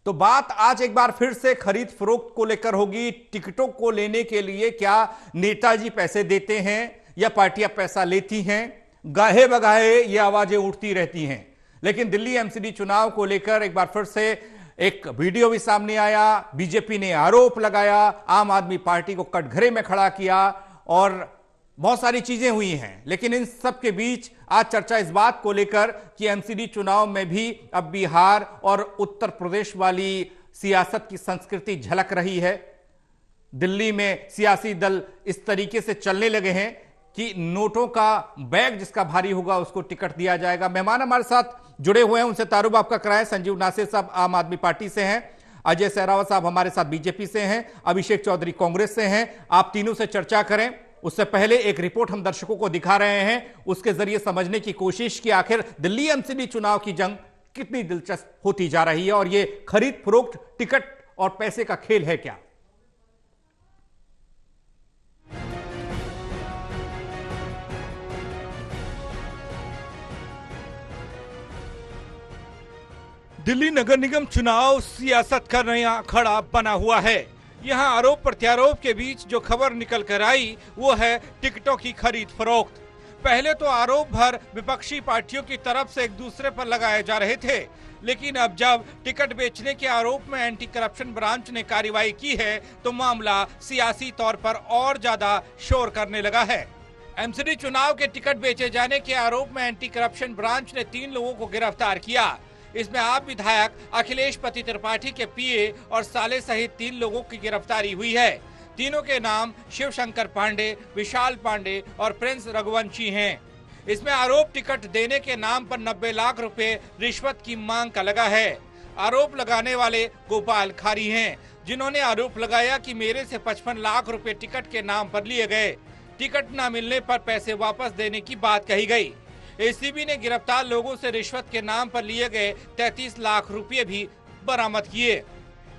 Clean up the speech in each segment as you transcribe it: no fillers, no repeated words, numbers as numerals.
तो बात आज एक बार फिर से खरीद फरोख्त को लेकर होगी। टिकटों को लेने के लिए क्या नेताजी पैसे देते हैं या पार्टियां पैसा लेती हैं? गाहे बगाहे ये आवाजें उठती रहती हैं। लेकिन दिल्ली एमसीडी चुनाव को लेकर एक बार फिर से एक वीडियो भी सामने आया। बीजेपी ने आरोप लगाया, आम आदमी पार्टी को कटघरे में खड़ा किया और बहुत सारी चीजें हुई हैं। लेकिन इन सब के बीच आज चर्चा इस बात को लेकर कि एमसीडी चुनाव में भी अब बिहार और उत्तर प्रदेश वाली सियासत की संस्कृति झलक रही है। दिल्ली में सियासी दल इस तरीके से चलने लगे हैं कि नोटों का बैग जिसका भारी होगा उसको टिकट दिया जाएगा। मेहमान हमारे साथ जुड़े हुए हैं, उनसे तारुफ आपका कराएं। संजीव नासिर साहब आम आदमी पार्टी से हैं, अजय सहरावत साहब हमारे साथ बीजेपी से हैं, अभिषेक चौधरी कांग्रेस से हैं। आप तीनों से चर्चा करें। उससे पहले एक रिपोर्ट हम दर्शकों को दिखा रहे हैं, उसके जरिए समझने की कोशिश की आखिर दिल्ली एमसीडी चुनाव की जंग कितनी दिलचस्प होती जा रही है और ये खरीद फरोख्त, टिकट और पैसे का खेल है क्या। दिल्ली नगर निगम चुनाव सियासत का नया अखाड़ा बना हुआ है। यहाँ आरोप प्रत्यारोप के बीच जो खबर निकल कर आई वो है टिकटों की खरीद फरोख्त। पहले तो आरोप भर विपक्षी पार्टियों की तरफ से एक दूसरे पर लगाए जा रहे थे, लेकिन अब जब टिकट बेचने के आरोप में एंटी करप्शन ब्रांच ने कार्रवाई की है तो मामला सियासी तौर पर और ज्यादा शोर करने लगा है। एमसीडी चुनाव के टिकट बेचे जाने के आरोप में एंटी करप्शन ब्रांच ने 3 लोगों को गिरफ्तार किया। इसमें आप विधायक अखिलेश पति त्रिपाठी के पीए और साले सहित 3 लोगों की गिरफ्तारी हुई है। तीनों के नाम शिवशंकर पांडे, विशाल पांडे और प्रिंस रघुवंशी हैं। इसमें आरोप टिकट देने के नाम पर 90 लाख रुपए रिश्वत की मांग का लगा है। आरोप लगाने वाले गोपाल खारी हैं, जिन्होंने आरोप लगाया कि मेरे से 55 लाख रुपए टिकट के नाम पर लिए गए। टिकट न मिलने पर पैसे वापस देने की बात कही गई। एसीबी ने गिरफ्तार लोगों से रिश्वत के नाम पर लिए गए 33 लाख रुपए भी बरामद किए।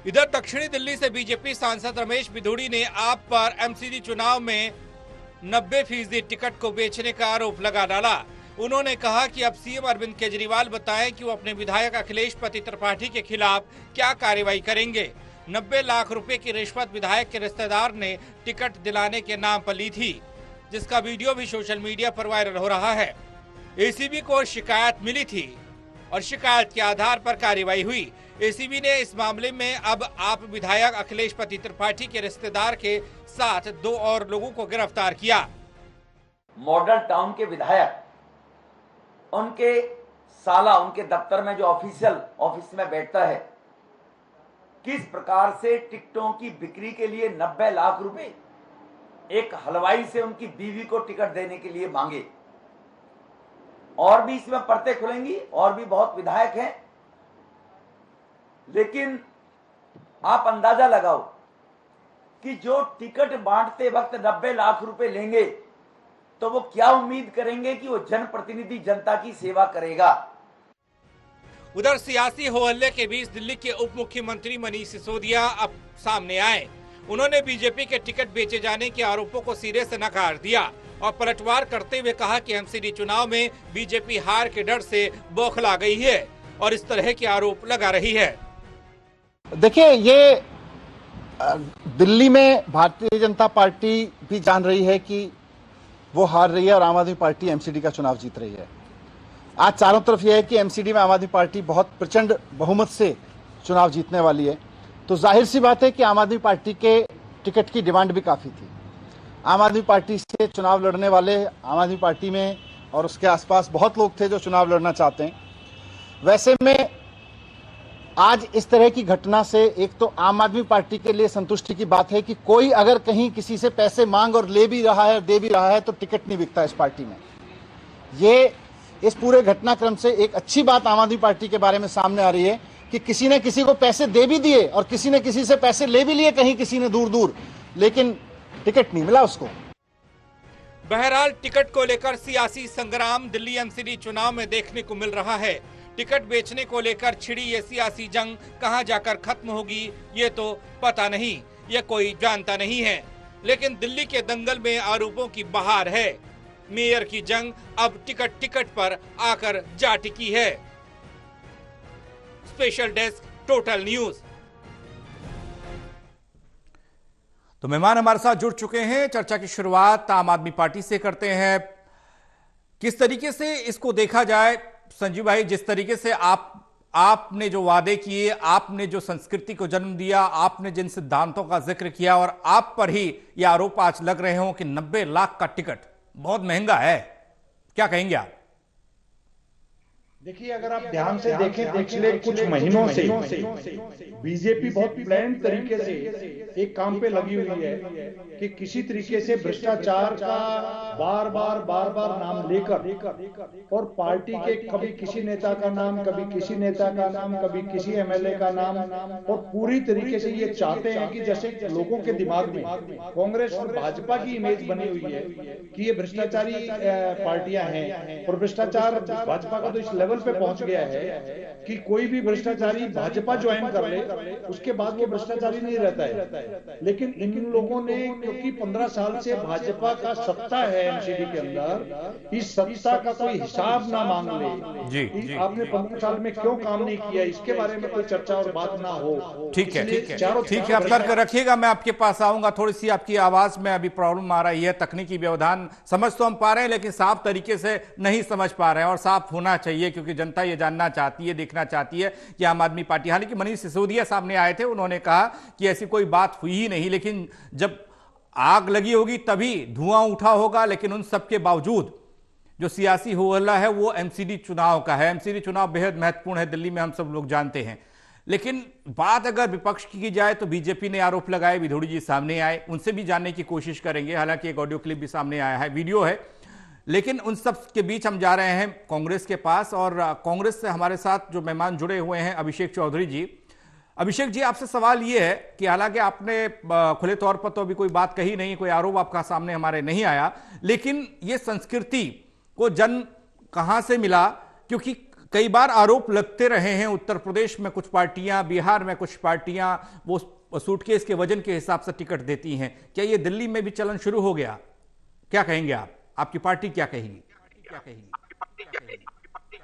इधर दक्षिणी दिल्ली से बीजेपी सांसद रमेश बिधूड़ी ने आप पर एमसीडी चुनाव में 90% टिकट को बेचने का आरोप लगा डाला। उन्होंने कहा कि अब सीएम अरविंद केजरीवाल बताएं कि वो अपने विधायक अखिलेश पति त्रिपाठी के खिलाफ क्या कार्रवाई करेंगे। 90 लाख रुपए की रिश्वत विधायक के रिश्तेदार ने टिकट दिलाने के नाम पर ली थी, जिसका वीडियो भी सोशल मीडिया पर वायरल हो रहा है। एसीबी को शिकायत मिली थी और शिकायत के आधार पर कार्रवाई हुई। एसीबी ने इस मामले में अब आप विधायक अखिलेश पति त्रिपाठी के रिश्तेदार के साथ 2 और लोगों को गिरफ्तार किया। मॉडल टाउन के विधायक, उनके साला उनके दफ्तर में जो ऑफिशियल ऑफिस में बैठता है, किस प्रकार से टिकटों की बिक्री के लिए 90 लाख रुपए एक हलवाई से उनकी बीवी को टिकट देने के लिए मांगे। और भी इसमें परतें खुलेंगी, और भी बहुत विधायक हैं। लेकिन आप अंदाजा लगाओ कि जो टिकट बांटते वक्त 90 लाख रुपए लेंगे तो वो क्या उम्मीद करेंगे कि वो जनप्रतिनिधि जनता की सेवा करेगा। उधर सियासी हो हल्ले के बीच दिल्ली के उप मुख्यमंत्री मनीष सिसोदिया अब सामने आए। उन्होंने बीजेपी के टिकट बेचे जाने के आरोपों को सिरे से नकार दिया और पलटवार करते हुए कहा कि एमसीडी चुनाव में बीजेपी हार के डर से बौखला गई है और इस तरह के आरोप लगा रही है। देखिए, ये दिल्ली में भारतीय जनता पार्टी भी जान रही है कि वो हार रही है और आम आदमी पार्टी एमसीडी का चुनाव जीत रही है। आज चारों तरफ यह है कि एमसीडी में आम आदमी पार्टी बहुत प्रचंड बहुमत से चुनाव जीतने वाली है। तो जाहिर सी बात है कि आम आदमी पार्टी के टिकट की डिमांड भी काफी थी। आम आदमी पार्टी से चुनाव लड़ने वाले आम आदमी पार्टी में और उसके आसपास बहुत लोग थे जो चुनाव लड़ना चाहते हैं। वैसे में आज इस तरह की घटना से एक तो आम आदमी पार्टी के लिए संतुष्टि की बात है कि कोई अगर कहीं किसी से पैसे मांग और ले भी रहा है और दे भी रहा है तो टिकट नहीं बिकता इस पार्टी में। ये इस पूरे घटनाक्रम से एक अच्छी बात आम आदमी पार्टी के बारे में सामने आ रही है कि किसी ने किसी को पैसे दे भी दिए और किसी ने किसी से पैसे ले भी लिए, कहीं किसी ने दूर दूर, लेकिन टिकट नहीं मिला उसको। बहरहाल टिकट को लेकर सियासी संग्राम दिल्ली एमसीडी चुनाव में देखने को मिल रहा है। टिकट बेचने को लेकर छिड़ी ये सियासी जंग कहां जाकर खत्म होगी ये तो पता नहीं, ये कोई जानता नहीं है। लेकिन दिल्ली के दंगल में आरोपों की बहार है। मेयर की जंग अब टिकट पर आकर जा टिकी है। Special desk, total news. तो मेहमान हमारे साथ जुड़ चुके हैं। चर्चा की शुरुआत आम आदमी पार्टी से करते हैं। किस तरीके से इसको देखा जाए संजीव भाई, जिस तरीके से आपने जो वादे किए, आपने जो संस्कृति को जन्म दिया, आपने जिन सिद्धांतों का जिक्र किया और आप पर ही यह आरोप आज लग रहे हो कि 90 लाख का टिकट बहुत महंगा है, क्या कहेंगे आप? देखिए, अगर आप ध्यान से देखें पिछले कुछ महीनों से बीजेपी बहुत प्लान तरीके से एक काम पे लगी हुई है कि किसी तरीके से भ्रष्टाचार का बार बार नाम लेकर और पार्टी के कभी किसी नेता का नाम, कभी किसी नेता का नाम, कभी किसी एमएलए का नाम, और पूरी तरीके से ये चाहते हैं कि जैसे लोगों के दिमाग में कांग्रेस और भाजपा की इमेज बनी हुई है कि ये भ्रष्टाचारी पार्टियां हैं, और भ्रष्टाचार भाजपा का तो इस लेवल पे पहुंच गया है कि कोई भी भ्रष्टाचारी भाजपा ज्वाइन कर ले उसके बाद वो भ्रष्टाचारी नहीं रहता है। लेकिन इन लोगों ने, क्योंकि 15 साल से भाजपा का सत्ता है एमसीडी के अंदर, इस सत्ता का कोई हिसाब ना मांग ले जी, आपने 15 साल में क्यों काम नहीं किया, इसके बारे में कोई चर्चा और बात ना हो। ठीक है, आप तर्क रखिएगा, मैं आपके पास आऊंगा। थोड़ी सी आपकी आवाज में अभी प्रॉब्लम आ रही है, तकनीकी व्यवधान समझ तो हम पा रहे हैं लेकिन साफ तरीके से नहीं समझ पा रहे हैं, और साफ होना चाहिए क्योंकि जनता ये जानना चाहती है, देखना चाहती है कि आम आदमी पार्टी, हालांकि मनीष सिसोदिया सामने आए थे, उन्होंने कहा कि ऐसी कोई बात हुई ही नहीं, लेकिन जब आग लगी होगी तभी धुआं उठा होगा। लेकिन उन सबके बावजूद जो सियासी हो हल्ला है वो एमसीडी चुनाव का है। एमसीडी चुनाव बेहद महत्वपूर्ण है दिल्ली में, हम सब लोग जानते हैं। लेकिन बात अगर विपक्ष की जाए तो बीजेपी ने आरोप लगाए, विधोड़ी जी सामने आए, उनसे भी जानने की कोशिश करेंगे। हालांकि एक ऑडियो क्लिप भी सामने आया है, वीडियो है, लेकिन उन सब के बीच हम जा रहे हैं कांग्रेस के पास, और कांग्रेस से हमारे साथ जो मेहमान जुड़े हुए हैं अभिषेक चौधरी जी। अभिषेक जी, आपसे सवाल ये है कि हालांकि आपने खुले तौर पर तो अभी कोई बात कही नहीं, कोई आरोप आपका सामने हमारे नहीं आया, लेकिन ये संस्कृति को जन्म कहां से मिला? क्योंकि कई बार आरोप लगते रहे हैं, उत्तर प्रदेश में कुछ पार्टियां, बिहार में कुछ पार्टियां वो सूटकेस के वजन के हिसाब से टिकट देती हैं। क्या ये दिल्ली में भी चलन शुरू हो गया? क्या कहेंगे आप? आपकी पार्टी क्या कहेगी?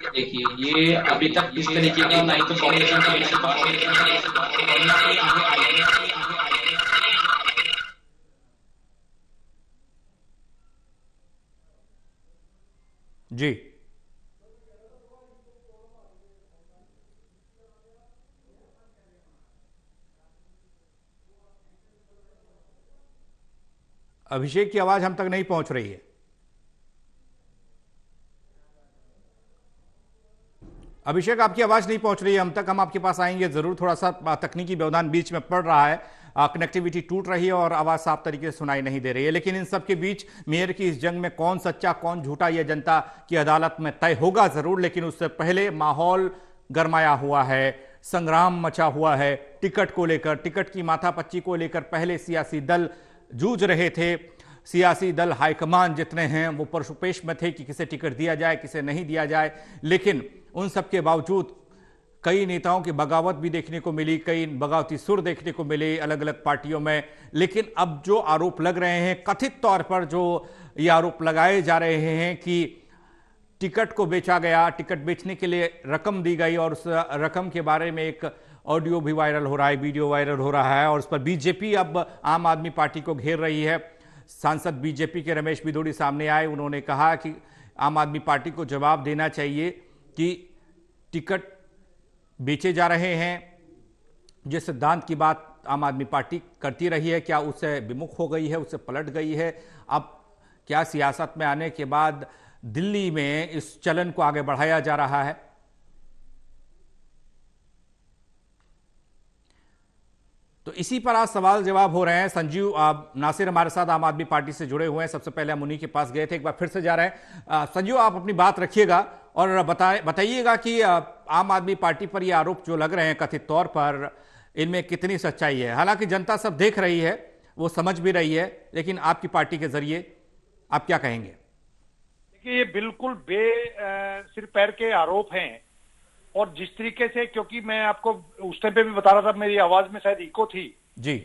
देखिए, ये अभी तक इस तरीके का ना तो कॉम्बिनेशन जी, अभिषेक की आवाज हम तक नहीं पहुंच रही है। अभिषेक, आपकी आवाज नहीं पहुंच रही है हम तक, हम आपके पास आएंगे जरूर। थोड़ा सा तकनीकी व्यवधान बीच में पड़ रहा है, कनेक्टिविटी टूट रही है और आवाज साफ तरीके से सुनाई नहीं दे रही है। लेकिन इन सब के बीच मेयर की इस जंग में कौन सच्चा कौन झूठा, यह जनता की अदालत में तय होगा जरूर। लेकिन उससे पहले माहौल गरमाया हुआ है, संग्राम मचा हुआ है टिकट को लेकर, टिकट की माथापच्ची को लेकर। पहले सियासी दल जूझ रहे थे, सियासी दल हाईकमान जितने हैं वो परशुपेश में थे कि किसे टिकट दिया जाए, किसे नहीं दिया जाए। लेकिन उन सब के बावजूद कई नेताओं की बगावत भी देखने को मिली, कई बगावती सुर देखने को मिले अलग अलग पार्टियों में। लेकिन अब जो आरोप लग रहे हैं, कथित तौर पर जो ये आरोप लगाए जा रहे हैं कि टिकट को बेचा गया, टिकट बेचने के लिए रकम दी गई, और उस रकम के बारे में एक ऑडियो भी वायरल हो रहा है, वीडियो वायरल हो रहा है, और उस पर बीजेपी अब आम आदमी पार्टी को घेर रही है। सांसद बीजेपी के रमेश बिधूड़ी सामने आए, उन्होंने कहा कि आम आदमी पार्टी को जवाब देना चाहिए कि टिकट बेचे जा रहे हैं। जिस सिद्धांत की बात आम आदमी पार्टी करती रही है, क्या उससे विमुख हो गई है, उससे पलट गई है? अब क्या सियासत में आने के बाद दिल्ली में इस चलन को आगे बढ़ाया जा रहा है? तो इसी पर आज सवाल जवाब हो रहे हैं। संजीव नासिर हमारे साथ आम आदमी पार्टी से जुड़े हुए हैं। सबसे पहले हम उन्हीं के पास गए थे, एक बार फिर से जा रहे हैं। संजीव, आप अपनी बात रखिएगा और बताइएगा कि आम आदमी पार्टी पर ये आरोप जो लग रहे हैं कथित तौर पर, इनमें कितनी सच्चाई है? हालांकि जनता सब देख रही है, वो समझ भी रही है, लेकिन आपकी पार्टी के जरिए आप क्या कहेंगे? देखिए, ये बिल्कुल सिर पैर के आरोप हैं, और जिस तरीके से, क्योंकि मैं आपको उस टाइम पे भी बता रहा था, मेरी आवाज में शायद इको थी जी।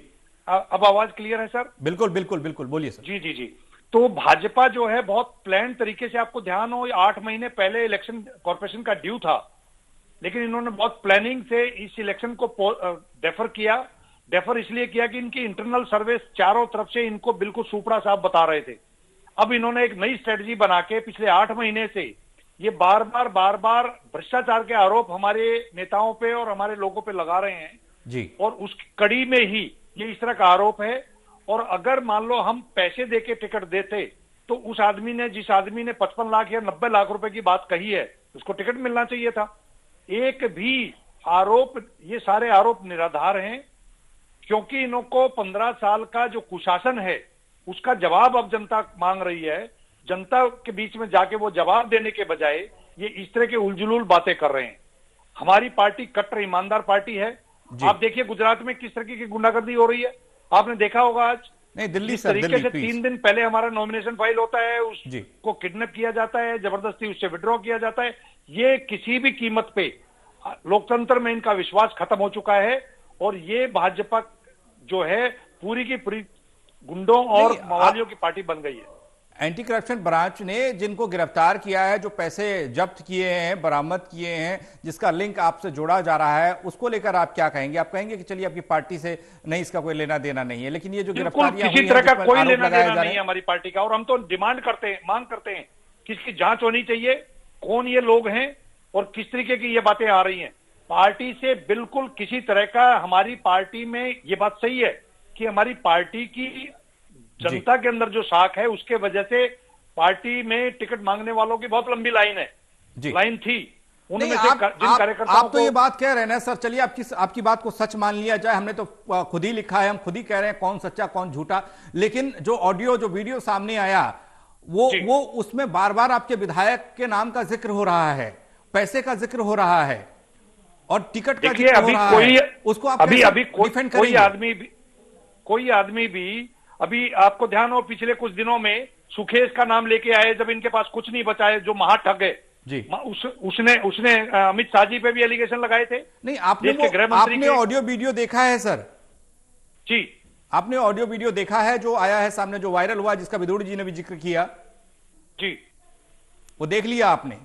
अब आवाज क्लियर है सर? बिल्कुल बिल्कुल बिल्कुल, बोलिए सर। जी जी जी। तो भाजपा जो है बहुत प्लान तरीके से, आपको ध्यान हो 8 महीने पहले इलेक्शन कॉर्पोरेशन का ड्यू था, लेकिन इन्होंने बहुत प्लानिंग से इस इलेक्शन को डेफर किया। डेफर इसलिए किया कि इनकी इंटरनल सर्विस चारों तरफ से इनको बिल्कुल सुपड़ा साफ बता रहे थे। अब इन्होंने एक नई स्ट्रेटजी बना के पिछले 8 महीने से ये बार बार भ्रष्टाचार के आरोप हमारे नेताओं पे और हमारे लोगों पे लगा रहे हैं जी। और उस कड़ी में ही ये इस तरह का आरोप है। और अगर मान लो हम पैसे देके टिकट देते तो उस आदमी ने, जिस आदमी ने 55 लाख या 90 लाख रुपए की बात कही है, उसको टिकट मिलना चाहिए था। एक भी आरोप, ये सारे आरोप निराधार हैं, क्योंकि इनको 15 साल का जो कुशासन है उसका जवाब अब जनता मांग रही है। जनता के बीच में जाके वो जवाब देने के बजाय ये इस तरह के उलझुल बातें कर रहे हैं। हमारी पार्टी कट्टर ईमानदार पार्टी है। आप देखिए गुजरात में किस तरह की गुंडागर्दी हो रही है, आपने देखा होगा। आज नहीं, दिल्ली जिस सर, तरीके दिल्ली, से प्लीज। 3 दिन पहले हमारा नॉमिनेशन फाइल होता है, उसको किडनैप किया जाता है, जबरदस्ती उससे विड्रॉ किया जाता है। ये किसी भी कीमत पे लोकतंत्र में इनका विश्वास खत्म हो चुका है। और ये भाजपा जो है पूरी की पूरी गुंडों और मवालियों की पार्टी बन गई है। एंटी करप्शन ब्रांच ने जिनको गिरफ्तार किया है, जो पैसे जब्त किए हैं, बरामद किए हैं, जिसका लिंक आपसे जोड़ा जा रहा है, उसको लेकर आप क्या कहेंगे? आप कहेंगे कि चलिए आपकी पार्टी से नहीं, इसका कोई लेना देना नहीं है, लेकिन ये जो गिरफ्तारियां किसी तरह का कोई लेना देना नहीं है हमारी पार्टी का। और हम तो डिमांड करते हैं, मांग करते हैं कि इसकी जांच होनी चाहिए, कौन ये लोग हैं और किस तरीके की ये बातें आ रही हैं। पार्टी से बिल्कुल किसी तरह का, हमारी पार्टी में ये बात सही है कि हमारी पार्टी की जनता के अंदर जो साख है उसके वजह से पार्टी में टिकट मांगने वालों की बहुत लंबी लाइन है, लाइन थी। उनमें से जिन कार्यकर्ताओं आप तो ये बात कह रहे हैं ना सर, चलिए आपकी बात को सच मान लिया जाए, हमने तो खुद ही लिखा है, हम खुद ही कह रहे हैं कौन सच्चा कौन झूठा। लेकिन जो ऑडियो, जो वीडियो सामने आया वो उसमें बार बार आपके विधायक के नाम का जिक्र हो रहा है, पैसे का जिक्र हो रहा है और टिकट का जिक्र हो रहा है। उसको आप अभी डिफेंड करेंगे? कोई आदमी भी, अभी आपको ध्यान हो पिछले कुछ दिनों में सुखेश का नाम लेके आए, जब इनके पास कुछ नहीं बचा है, जो महाठग है जी, उसने अमित शाह जी पे भी एलिगेशन लगाए थे। नहीं, आपने ऑडियो वीडियो देखा है सर? जी, आपने ऑडियो वीडियो देखा है जो आया है सामने, जो वायरल हुआ, जिसका विदुर जी ने भी जिक्र किया? जी, वो देख लिया आपने?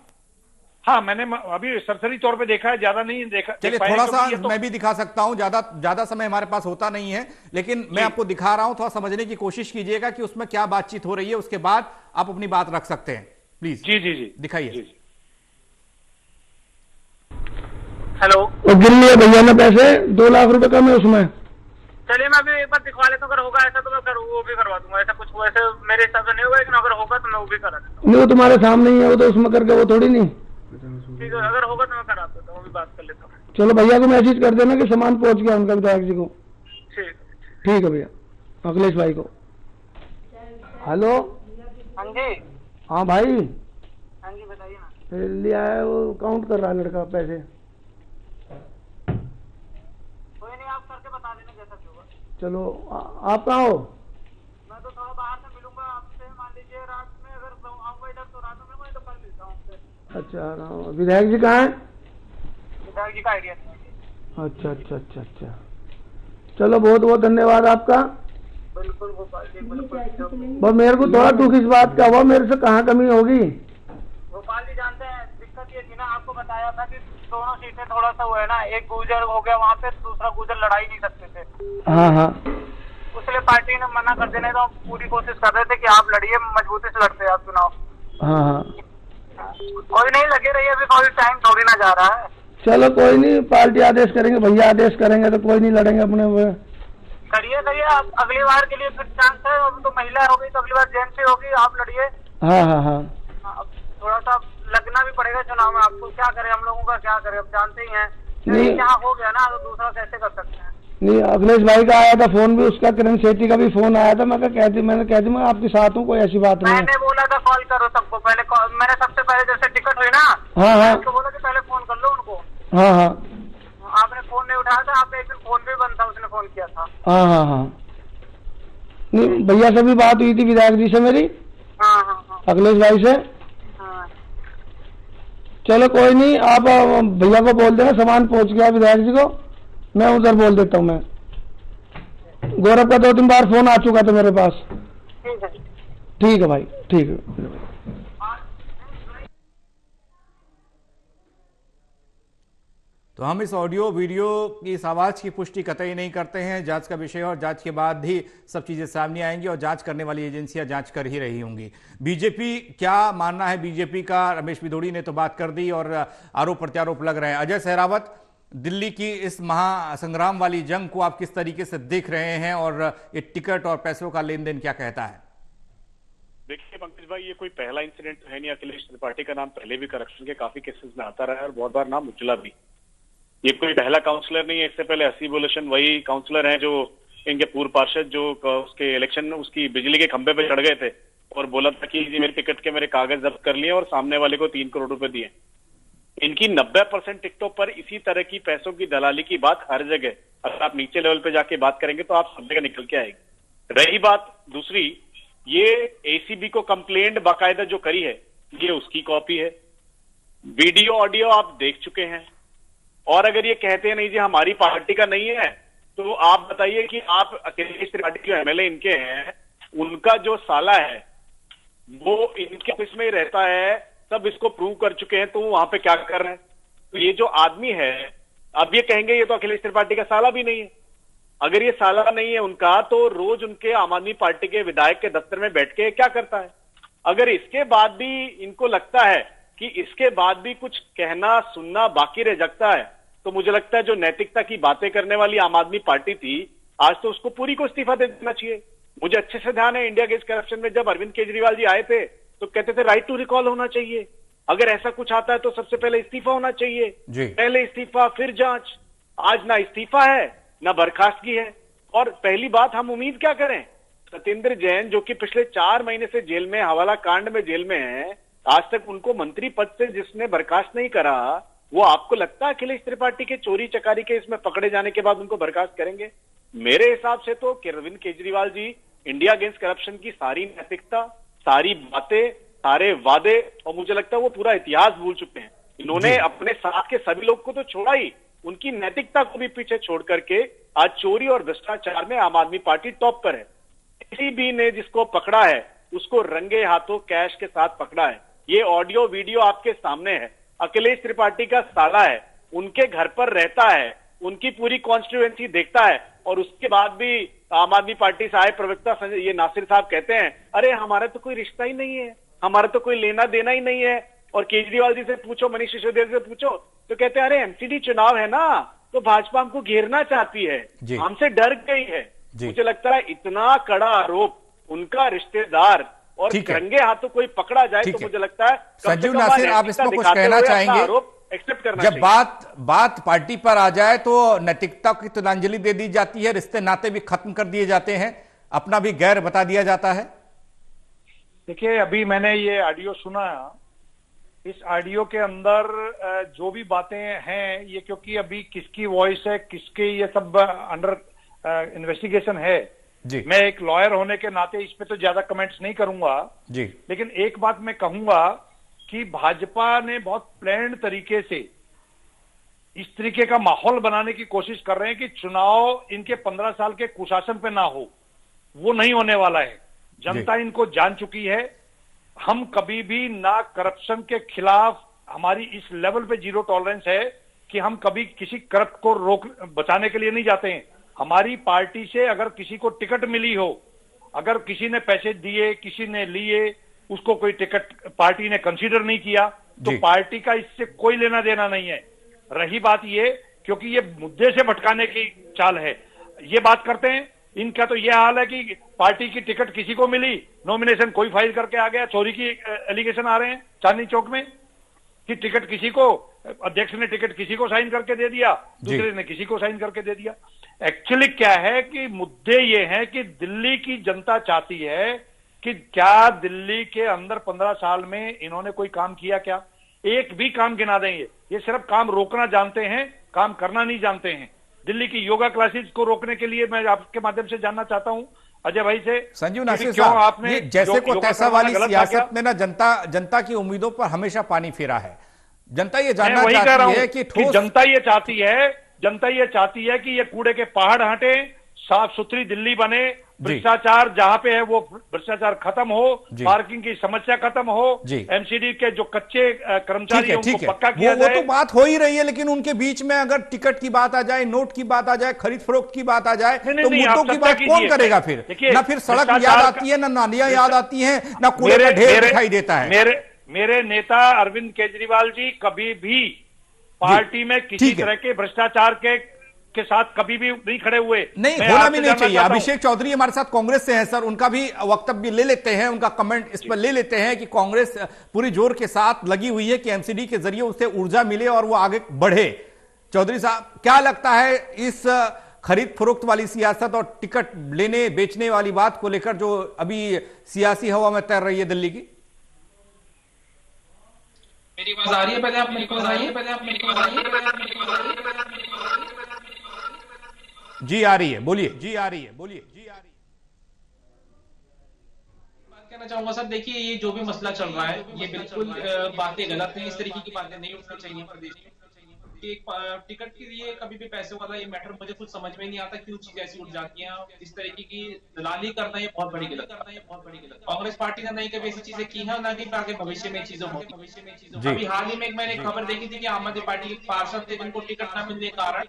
हाँ, मैंने अभी सरसरी तौर पे देखा है, ज्यादा नहीं देखा। चलिए थोड़ा सा मैं भी दिखा सकता हूं, ज्यादा समय हमारे पास होता नहीं है, लेकिन मैं आपको दिखा रहा हूं, थोड़ा समझने की कोशिश कीजिएगा कि उसमें क्या बातचीत हो रही है, उसके बाद आप अपनी बात रख सकते हैं, प्लीज। जी जी जी, दिखाइए। हेलो, वो गिर लिए भैया ने पैसे, 2 लाख रुपए कम है उसमें। चलिए मैं अभी एक बार दिखवा लेता हूँ, अगर होगा ऐसा तो मैं वो भी करवा दूंगा। ऐसा कुछ वैसे मेरे हिसाब से नहीं होगा, लेकिन अगर होगा तो मैं वो भी करा देता हूँ। नहीं, वो तुम्हारे सामने ही है, वो तो उसमें करके वो थोड़ी नहीं। ठीक है, अगर होगा तो मैं करा देता हूँ, वो भी बात कर लेता हूँ। चलो भैया को मैसेज कर देना कि सामान पहुंच गया उनका, विधायक जी को। ठीक है भैया, अखिलेश भाई को। हेलो, हाँ जी। हाँ भाई, हाँ जी बताइए ना। लिया है, वो काउंट कर रहा है लड़का पैसे। कोई नहीं, आप करके बता देना जैसा भी होगा। चलो आप कहाँ हो? मैं तो थोड़ा बाहर से मिलूंगा आपसे, मान लीजिए रात में अगर आऊंगा इधर तो रात में मैं तो कल मिलता हूँ आपसे। अच्छा, विधायक जी कहाँ है? विधायक जी का आइडिया नहीं। अच्छा। चलो बहुत बहुत धन्यवाद आपका। बिल्कुल गोपाल जी, बिल्कुल। बस मेरे को थोड़ा दुख इस बात का हुआ, मेरे से कहाँ कमी होगी। गोपाल जी जानते हैं दिक्कत ये थी ना, आपको बताया था कि दोनों सीटें थोड़ा सा हुआ है ना, एक गुजर हो गया वहाँ पे, दूसरा गुजर लड़ा ही नहीं सकते थे। हाँ, उसलिए पार्टी ने मना कर देने, तो पूरी कोशिश कर रहे थे कि आप लड़िए, मजबूती से लड़ते हैं आप चुनाव। हाँ। कोई नहीं, लगे रहिए, अभी कोई टाइम थोड़ी ना जा रहा है। चलो कोई नहीं, पार्टी आदेश करेंगे, भैया आदेश करेंगे तो कोई नहीं लड़ेंगे अपने वो। करिए आप अगली बार के लिए फिर चांस है। अब तो महिला हो गई तो अगली बार जेंट्स ही होगी, आप लड़िए। हाँ। थोड़ा सा लगना भी पड़ेगा चुनाव में आपको, क्या करें हम लोगों का, क्या करें, अब जानते ही हैं। नहीं, क्या हो गया ना, तो दूसरा कैसे कर सकते हैं। नहीं, अखिलेश भाई का आया था फोन भी, उसका किरण सेठी का भी फोन आया था। मैंने कह दी मैं आपके साथ हूँ, कोई ऐसी बात नहीं है। मैंने बोला था कॉल करो सबको पहले, मैंने सबसे पहले जैसे टिकट हुई ना, हाँ, तो बोला कि पहले फोन कर लो उनको। हाँ। आपने फोन नहीं उठाया था, आपने एक दिन फोन भी बंद था, उसने फोन किया था। हाँ। नहीं, भैया से भी बात हुई थी, विधायक जी से मेरी। हाँ। अखिलेश भाई से। हाँ। चलो कोई नहीं, आप भैया को बोल देना सामान पहुंच गया विधायक जी को, मैं उधर बोल देता हूँ। मैं गौरव का 2-3 बार फोन आ चुका था मेरे पास। ठीक है भाई, ठीक है। तो हम इस ऑडियो वीडियो की इस आवाज़ की पुष्टि कतई नहीं करते हैं। जांच का विषय और जांच के बाद ही सब चीज़ें सामने आएंगी और जांच करने वाली एजेंसियां जांच कर ही रही होंगी। बीजेपी क्या मानना है बीजेपी का? रमेश भिदोड़ी ने तो बात कर दी और आरोप प्रत्यारोप लग रहे हैं। अजय सहरावत, दिल्ली की इस महासंग्राम वाली जंग को आप किस तरीके से देख रहे हैं और ये टिकट और पैसों का लेन देन क्या कहता है? देखिए पंकज भाई, ये कोई पहला इंसिडेंट तो है नहीं। अखिलेश त्रिपाठी का नाम पहले भी करप्शन के काफी केसेस में आता रहा है और बहुत बार नाम उजला भी। ये कोई पहला काउंसलर नहीं है। इससे पहले हसीब उल हसन वही काउंसलर हैं जो इनके पूर्व पार्षद जो उसके इलेक्शन में उसकी बिजली के खंभे पे चढ़ गए थे और बोला था कि मेरे टिकट के मेरे कागज जब्त कर लिए और सामने वाले को 3 करोड़ रुपए दिए। इनकी 90% टिकटों पर इसी तरह की पैसों की दलाली की बात हर जगह, अगर आप नीचे लेवल पे जाके बात करेंगे तो आप सब जगह निकल के आएगी। रही बात दूसरी, ये एसीबी को कंप्लेंट बाकायदा जो करी है ये उसकी कॉपी है। वीडियो ऑडियो आप देख चुके हैं। और अगर ये कहते हैं नहीं जी हमारी पार्टी का नहीं है, तो आप बताइए कि आप अखिलेश त्रिपाठी जो एमएलए इनके हैं, उनका जो साला है वो इनके ऑफिस में ही रहता है, सब इसको प्रूव कर चुके हैं, तो वहां पे क्या कर रहे हैं? तो ये जो आदमी है, अब ये कहेंगे ये तो अखिलेश त्रिपाठी का साला भी नहीं है। अगर ये साला नहीं है उनका, तो रोज उनके आम आदमी पार्टी के विधायक के दफ्तर में बैठ के क्या करता है? अगर इसके बाद भी इनको लगता है कि इसके बाद भी कुछ कहना सुनना बाकी रह जाता है, तो मुझे लगता है जो नैतिकता की बातें करने वाली आम आदमी पार्टी थी, आज तो उसको पूरी को इस्तीफा दे देना चाहिए। मुझे अच्छे से ध्यान है, इंडिया अगेंस्ट करप्शन में जब अरविंद केजरीवाल जी आए थे तो कहते थे राइट टू रिकॉल होना चाहिए। अगर ऐसा कुछ आता है तो सबसे पहले इस्तीफा होना चाहिए, पहले इस्तीफा फिर जांच। आज ना इस्तीफा है ना बर्खास्तगी है। और पहली बात, हम उम्मीद क्या करें? सत्येंद्र जैन जो कि पिछले 4 महीने से जेल में, हवाला कांड में जेल में है, आज तक उनको मंत्री पद से जिसने बर्खास्त नहीं करा, वो आपको लगता है अखिलेश त्रिपाठी के चोरी चकारी के इसमें पकड़े जाने के बाद उनको बर्खास्त करेंगे? मेरे हिसाब से तो Arvind Kejriwal ji India against corruption की सारी नैतिकता, सारी बातें, सारे वादे और मुझे लगता है वो पूरा इतिहास भूल चुके हैं। इन्होंने अपने साथ के सभी लोग को तो छोड़ा ही, उनकी नैतिकता को भी पीछे छोड़ करके आज चोरी और भ्रष्टाचार में आम आदमी पार्टी टॉप पर है। किसी भी ने जिसको पकड़ा है उसको रंगे हाथों कैश के साथ पकड़ा है। ये ऑडियो वीडियो आपके सामने है। अखिलेश त्रिपाठी का साला है, उनके घर पर रहता है, उनकी पूरी कॉन्स्टिट्यूएंसी देखता है और उसके बाद भी आम आदमी पार्टी से आए प्रवक्ता ये नासिर साहब कहते हैं अरे हमारा तो कोई रिश्ता ही नहीं है, हमारा तो कोई लेना देना ही नहीं है। और केजरीवाल जी से पूछो, मनीष सिसोदिया से पूछो तो कहते हैं अरे एमसीडी चुनाव है ना, तो भाजपा हमको घेरना चाहती है, हमसे डर गई है। मुझे लगता है इतना कड़ा आरोप उनका रिश्तेदार और रंगे हाथों कोई पकड़ा जाए तो मुझे लगता है संजीव नासिर आप इसमें कुछ कहना चाहेंगे? एक्सेप्ट करना जब बात पार्टी पर आ जाए तो नैतिकता की तिलांजलि दे दी जाती है, रिश्ते नाते भी खत्म कर दिए जाते हैं, अपना भी गैर बता दिया जाता है। देखिए अभी मैंने ये ऑडियो सुना, इस ऑडियो के अंदर जो भी बातें हैं ये क्योंकि अभी किसकी वॉइस है, किसके ये सब अंडर इन्वेस्टिगेशन है जी। मैं एक लॉयर होने के नाते इस पे तो ज्यादा कमेंट्स नहीं करूंगा जी। लेकिन एक बात मैं कहूंगा कि भाजपा ने बहुत प्लान्ड तरीके से इस तरीके का माहौल बनाने की कोशिश कर रहे हैं कि चुनाव इनके 15 साल के कुशासन पे ना हो। वो नहीं होने वाला है, जनता इनको जान चुकी है। हम कभी भी ना करप्शन के खिलाफ, हमारी इस लेवल पे जीरो टॉलरेंस है कि हम कभी किसी करप्ट को बचाने के लिए नहीं जाते हैं। हमारी पार्टी से अगर किसी को टिकट मिली हो, अगर किसी ने पैसे दिए, किसी ने लिए, उसको कोई टिकट पार्टी ने कंसीडर नहीं किया तो पार्टी का इससे कोई लेना देना नहीं है। रही बात ये, क्योंकि ये मुद्दे से भटकाने की चाल है, ये बात करते हैं। इनका तो ये हाल है कि पार्टी की टिकट किसी को मिली, नॉमिनेशन कोई फाइल करके आ गया, चोरी की एलिगेशन आ रहे हैं चांदनी चौक में कि टिकट किसी को, अध्यक्ष ने टिकट किसी को साइन करके दे दिया, दूसरे ने किसी को साइन करके दे दिया। एक्चुअली क्या है कि मुद्दे ये हैं कि दिल्ली की जनता चाहती है कि क्या दिल्ली के अंदर 15 साल में इन्होंने कोई काम किया? क्या एक भी काम गिना देंगे? ये सिर्फ काम रोकना जानते हैं, काम करना नहीं जानते हैं। दिल्ली की योगा क्लासेस को रोकने के लिए मैं आपके माध्यम से जानना चाहता हूं अजय भाई से, संजीव नासिर साहब, आपने जैसे को तैसा वाली सियासत में ना जनता की उम्मीदों पर हमेशा पानी फेरा है। जनता ये जानना चाहती है कि जनता ये चाहती है कि ये कूड़े के पहाड़ हटे, साफ सुथरी दिल्ली बने, भ्रष्टाचार जहां पे है वो भ्रष्टाचार खत्म हो, पार्किंग की समस्या खत्म हो, एमसीडी के जो कच्चे कर्मचारी हैं उनको पक्का किया जाए। वो तो बात हो ही रही है, लेकिन उनके बीच में अगर टिकट की बात आ जाए, नोट की बात आ जाए, खरीद फरोख्त की बात आ जाए, तो मुद्दों की बात कौन करेगा फिर? ना फिर सड़क याद आती है, ना नालियां याद आती हैं, ना कूड़े का ढेर दिखाई देता है। मेरे नेता अरविंद केजरीवाल जी कभी भी पार्टी में किसी तरह के भ्रष्टाचार के साथ कभी भी नहीं खड़े हुए। नहीं, होना भी नहीं चाहिए। अभिषेक चौधरी हमारे साथ कांग्रेस से हैं सर, उनका भी वक्तव्य ले लेते हैं, उनका कमेंट इस पर ले लेते हैं कि कांग्रेस पूरी जोर के साथ लगी हुई है कि एमसीडी के जरिए उसे ऊर्जा मिले और वो आगे बढ़े। चौधरी साहब, क्या लगता है इस खरीद फरोख्त वाली सियासत और टिकट लेने बेचने वाली बात को लेकर जो अभी सियासी हवा में तैर रही है दिल्ली की? मेरी आवाज आ रही है? पहले आप मेरे को जी आ रही है, बोलिए। जी आ रही है, बोलिए। बात कहना चाहूंगा सर, देखिए ये जो भी मसला चल रहा है ये बिल्कुल बातें गलत है, इस तरीके की बातें नहीं उठनी चाहिए प्रदेश में। एक टिकट के लिए कभी भी पैसे वाला ये मैटर मुझे कुछ समझ में नहीं आता, क्यों चीजें ऐसी उठ जाती हैं। इस तरीके की दलाली करना ये बहुत बड़ी गलत है। कांग्रेस पार्टी ने नहीं कभी ऐसी चीजें की है, ना कि आगे भविष्य में चीजें होंगी। अभी हाल ही में मैंने एक खबर देखी थी कि आम आदमी पार्टी के पार्षद थे जिनको टिकट न मिलने के कारण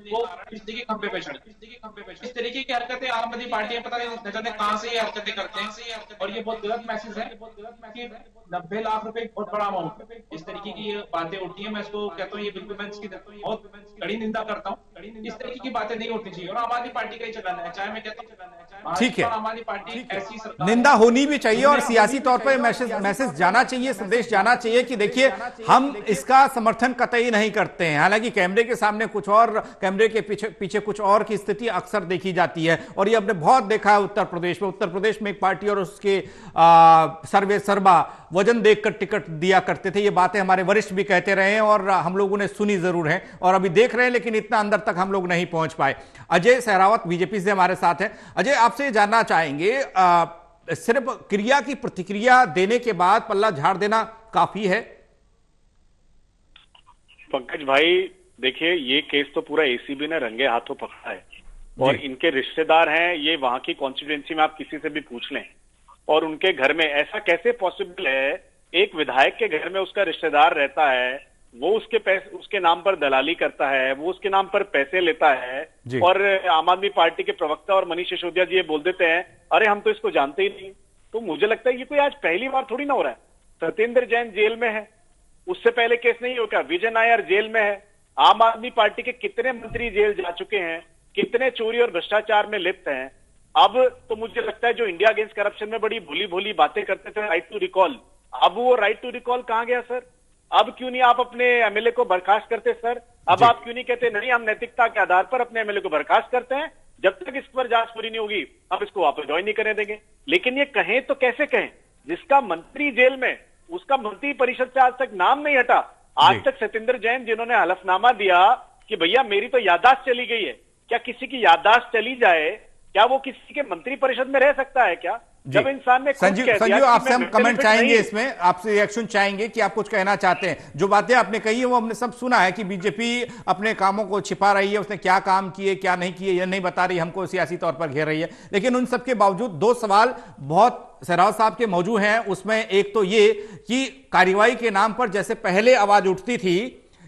वो बिजली के खंभे पे चढ़े। इस तरीके की हरकतें आम आदमी पार्टी पता नहीं कहां से ये हरकतें करते हैं, और ये बहुत गलत मैसेज है कि 90 लाख रुपए बहुत बड़ा अमाउंट, इस तरीके की बातें उठती है। मैं इसको कहता हूँ ये बिल्कुल मैं बहुत कड़ी निंदा करता हूँ। इस तरीके की बातें नहीं होनी चाहिए और आम आदमी पार्टी का ही चलाना है, चाहे मैं कहता हूँ ठीक है, आम आदमी पार्टी ऐसी सरकार निंदा होनी भी चाहिए और सियासी तौर पर मैसेज जाना चाहिए, संदेश जाना चाहिए कि देखिए हम इसका समर्थन कतई नहीं करते हैं। हालांकि कैमरे के सामने कुछ और, कैमरे के पीछे कुछ और की स्थिति अक्सर देखी जाती है और ये हमने बहुत देखा है उत्तर प्रदेश में। उत्तर प्रदेश में एक पार्टी और उसके सर्वे सर्वा वजन देखकर टिकट दिया करते थे, ये बातें हमारे वरिष्ठ भी कहते रहे हैं और हम लोगों ने सुनी जरूर है और अभी देख रहे हैं, लेकिन इतना अंदर तक हम लोग नहीं पहुंच पाए। अजय सहरावत बीजेपी से हमारे साथ हैं। अजय, आपसे जानना चाहेंगे, सिर्फ क्रिया की प्रतिक्रिया देने के बाद पल्ला झाड़ देना काफी है? पंकज भाई देखिए, ये केस तो पूरा एसीबी ने रंगे हाथों पकड़ा है और इनके रिश्तेदार हैं, ये वहां की कॉन्स्टिट्यूएंसी में आप किसी से भी पूछ लें, और उनके घर में ऐसा कैसे पॉसिबल है? एक विधायक के घर में उसका रिश्तेदार रहता है, वो उसके पैसे, उसके नाम पर दलाली करता है, वो उसके नाम पर पैसे लेता है और आम आदमी पार्टी के प्रवक्ता और मनीष सिसोदिया जी ये बोल देते हैं अरे हम तो इसको जानते ही नहीं। तो मुझे लगता है ये कोई आज पहली बार थोड़ी ना हो रहा है। सत्येंद्र जैन जेल में है, उससे पहले केस नहीं हो क्या? विजय नायर जेल में है। आम आदमी पार्टी के कितने मंत्री जेल जा चुके हैं, कितने चोरी और भ्रष्टाचार में लिप्त हैं। अब तो मुझे लगता है जो इंडिया अगेंस्ट करप्शन में बड़ी भोली भोली बातें करते थे, राइट टू रिकॉल, अब वो राइट टू रिकॉल कहां गया सर? अब क्यों नहीं आप अपने एमएलए को बर्खास्त करते सर? अब आप क्यों नहीं कहते नहीं हम नैतिकता के आधार पर अपने एमएलए को बर्खास्त करते हैं, जब तक इस पर जांच पूरी नहीं होगी हम इसको वापस ज्वाइन नहीं करने देंगे। लेकिन ये कहें तो कैसे कहें, जिसका मंत्री जेल में, उसका मंत्री परिषद से आज तक नाम नहीं हटा। आज तक सत्येंद्र जैन जिन्होंने हलफनामा दिया कि भैया मेरी तो याददाश्त चली गई है, क्या किसी की याददाश्त चली जाए, क्या वो किसी के मंत्री परिषद में रह सकता है क्या? जब इंसान ने संजीव आपसे हम कमेंट चाहेंगे, इसमें आपसे रिएक्शन चाहेंगे कि आप कुछ कहना चाहते हैं। जो बातें आपने कही है वो हमने सब सुना है कि बीजेपी अपने कामों को छिपा रही है, उसने क्या काम किए क्या नहीं किए ये नहीं बता रही, हमको सियासी तौर पर घेर रही है। लेकिन उन सबके बावजूद दो सवाल बहुत सहरावत साहब के मौजूद हैं। उसमें एक तो ये कि कार्रवाई के नाम पर जैसे पहले आवाज उठती थी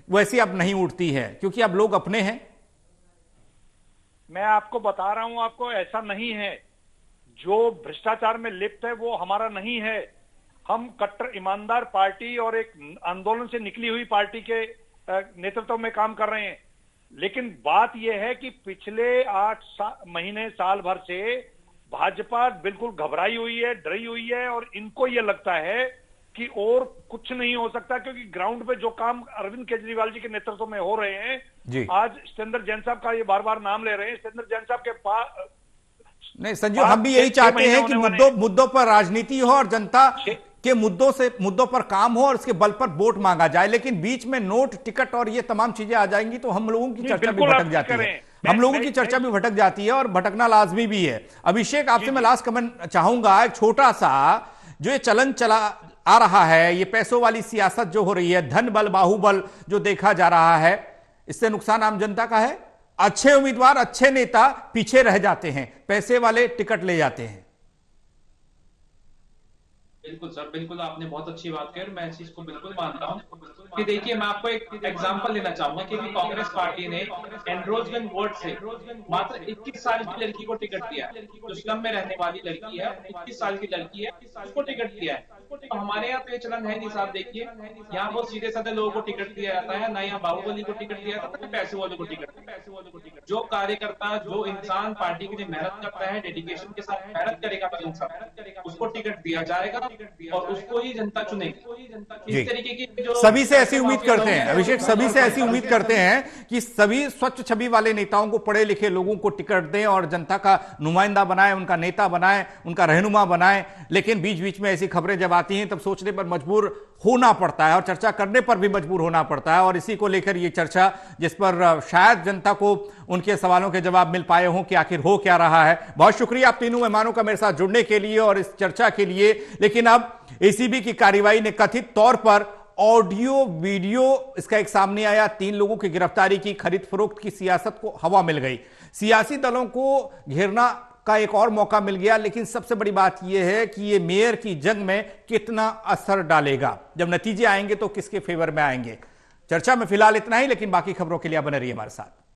वैसी अब नहीं उठती है, क्योंकि अब लोग अपने हैं। मैं आपको बता रहा हूं, आपको ऐसा नहीं है। जो भ्रष्टाचार में लिप्त है वो हमारा नहीं है। हम कट्टर ईमानदार पार्टी और एक आंदोलन से निकली हुई पार्टी के नेतृत्व में काम कर रहे हैं। लेकिन बात यह है कि पिछले 8 महीने साल भर से भाजपा बिल्कुल घबराई हुई है, डरी हुई है और इनको यह लगता है कि और कुछ नहीं हो सकता, क्योंकि ग्राउंड पे जो काम अरविंद केजरीवाल जी के नेतृत्व में हो रहे हैं। आज सत्येंद्र जैन साहब का ये बार बार नाम ले रहे हैं। सत्येंद्र जैन साहब के पास नहीं संजीव, हम भी यही चाहते हैं कि मुद्दों पर राजनीति हो और जनता के मुद्दों पर काम हो और इसके बल पर वोट मांगा जाए। लेकिन बीच में नोट, टिकट और ये तमाम चीजें आ जाएंगी तो हम लोगों की चर्चा भी भटक जाती है। हम लोगों की चर्चा भी भटक जाती है और भटकना लाजमी भी है। अभिषेक, आपसे मैं लास्ट कमेंट चाहूंगा। एक छोटा सा जो ये चलन चला आ रहा है, ये पैसों वाली सियासत जो हो रही है, धन बल बाहुबल जो देखा जा रहा है, इससे नुकसान आम जनता का है? अच्छे उम्मीदवार, अच्छे नेता पीछे रह जाते हैं, पैसे वाले टिकट ले जाते हैं। बिल्कुल सर, बिल्कुल आपने बहुत अच्छी बात कही और मैं इस चीज को बिल्कुल मानता हूँ कि देखिए मैं आपको एक एग्जांपल लेना चाहूंगा कि कांग्रेस पार्टी ने एंड्रोजगंज वार्ड से मात्र 21 साल की लड़की को टिकट दिया है, जो स्लम में रहने वाली लड़की है, 21 साल की लड़की है, उसको टिकट दिया है। तो हमारे यहाँ तो ये चलन है नहीं साहब, देखिए यहाँ बहुत सीधे साधे लोगों को टिकट दिया जाता है, ना यहाँ बाहुबली को टिकट दिया जाता है, पैसे वालों को टिकट। जो कार्यकर्ता, जो इंसान पार्टी के लिए मेहनत करता है, डेडिकेशन के साथ मेहनत करेगा, उसको टिकट दिया जाएगा और उसको ही जनता चुनेगी। इस तरीके की जो सभी से ऐसी उम्मीद करते हैं अभिषेक, सभी से ऐसी उम्मीद करते हैं कि सभी स्वच्छ छवि वाले नेताओं को, पढ़े लिखे लोगों को टिकट दें और जनता का नुमाइंदा बनाए, उनका नेता बनाए, उनका रहनुमा बनाए। लेकिन बीच बीच में ऐसी खबरें जब आती हैं तब सोचने पर मजबूर होना पड़ता है और चर्चा करने पर भी मजबूर होना पड़ता है। और इसी को लेकर ये चर्चा, जिस पर शायद जनता को उनके सवालों के जवाब मिल पाए हों कि आखिर हो क्या रहा है। बहुत शुक्रिया आप तीनों मेहमानों का मेरे साथ जुड़ने के लिए और इस चर्चा के लिए। लेकिन अब एसीबी की कार्रवाई ने कथित तौर पर ऑडियो वीडियो इसका एक सामने आया, 3 लोगों की गिरफ्तारी की, खरीद फरोख्त की सियासत को हवा मिल गई, सियासी दलों को घेरना का एक और मौका मिल गया। लेकिन सबसे बड़ी बात यह है कि ये मेयर की जंग में कितना असर डालेगा, जब नतीजे आएंगे तो किसके फेवर में आएंगे। चर्चा में फिलहाल इतना ही, लेकिन बाकी खबरों के लिए बने रहिए हमारे साथ।